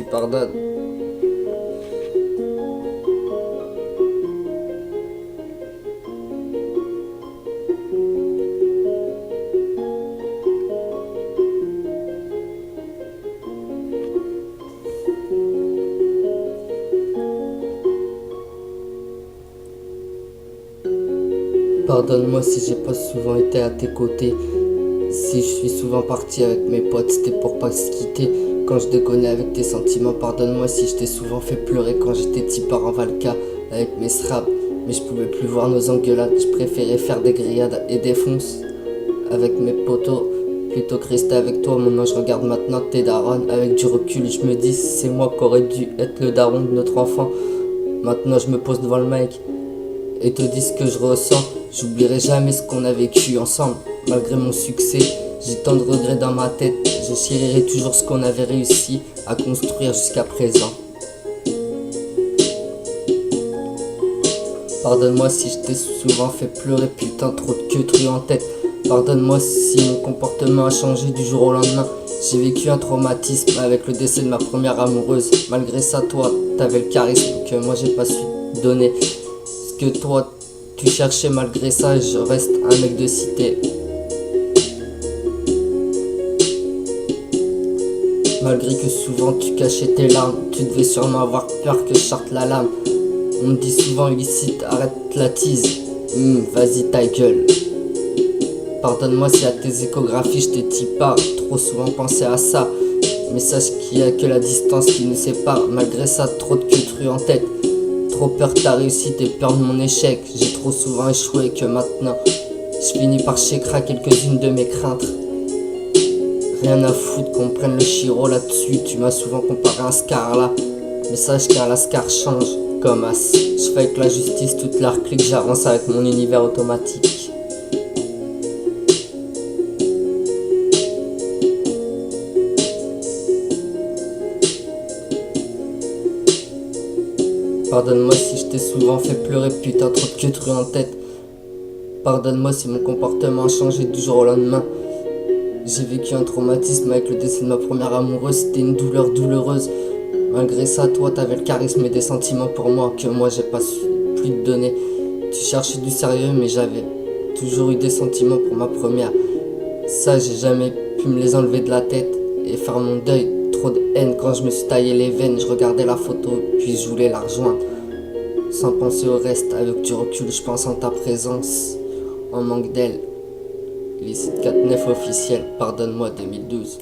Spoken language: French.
pardonne. Pardonne-moi si j'ai pas souvent été à tes côtés. Si je suis souvent parti avec mes potes, c'était pour pas se quitter. Quand je déconnais avec tes sentiments, pardonne-moi si je t'ai souvent fait pleurer quand j'étais petit par en Valka avec mes sraps. Mais je pouvais plus voir nos engueulades, je préférais faire des grillades et des fonces avec mes potos plutôt que rester avec toi. Maintenant je regarde maintenant tes darons avec du recul, je me dis c'est moi qui aurais dû être le daron de notre enfant. Maintenant je me pose devant le mic et te dis ce que je ressens. J'oublierai jamais ce qu'on a vécu ensemble. Malgré mon succès, j'ai tant de regrets dans ma tête. Je chérirai toujours ce qu'on avait réussi à construire jusqu'à présent. Pardonne-moi si je t'ai souvent fait pleurer, putain trop de queue truie en tête. Pardonne-moi si mon comportement a changé du jour au lendemain. J'ai vécu un traumatisme avec le décès de ma première amoureuse. Malgré ça, toi, t'avais le charisme que moi j'ai pas su donner. Ce que toi, tu cherchais, malgré ça, je reste un mec de cité. Malgré que souvent tu cachais tes larmes, tu devais sûrement avoir peur que je sorte la lame. On me dit souvent illicite, arrête la tease. Vas-y ta gueule. Pardonne-moi si à tes échographies je te dis pas trop souvent penser à ça. Mais sache qu'il y a que la distance qui nous sépare. Malgré ça, trop de queue en tête. Trop peur de ta réussite et peur de mon échec. J'ai trop souvent échoué que maintenant je finis par chécra quelques-unes de mes craintes. Rien à foutre qu'on prenne le chiro là-dessus. Tu m'as souvent comparé à un scar là. Mais sache qu'un lascar change comme as. Je fais avec la justice toute leur clique. J'avance avec mon univers automatique. Pardonne-moi si je t'ai souvent fait pleurer, putain trop de queue en tête. Pardonne-moi si mon comportement a changé du jour au lendemain. J'ai vécu un traumatisme avec le décès de ma première amoureuse, c'était une douleur douloureuse. Malgré ça, toi t'avais le charisme et des sentiments pour moi que moi j'ai pas su plus te donner. Tu cherchais du sérieux mais j'avais toujours eu des sentiments pour ma première. Ça j'ai jamais pu me les enlever de la tête et faire mon deuil. Trop de haine quand je me suis taillé les veines, je regardais la photo puis je voulais la rejoindre. Sans penser au reste, avec du recul je pense en ta présence, en manque d'elle. Licite 4-9 officiel, pardonne-moi 2012.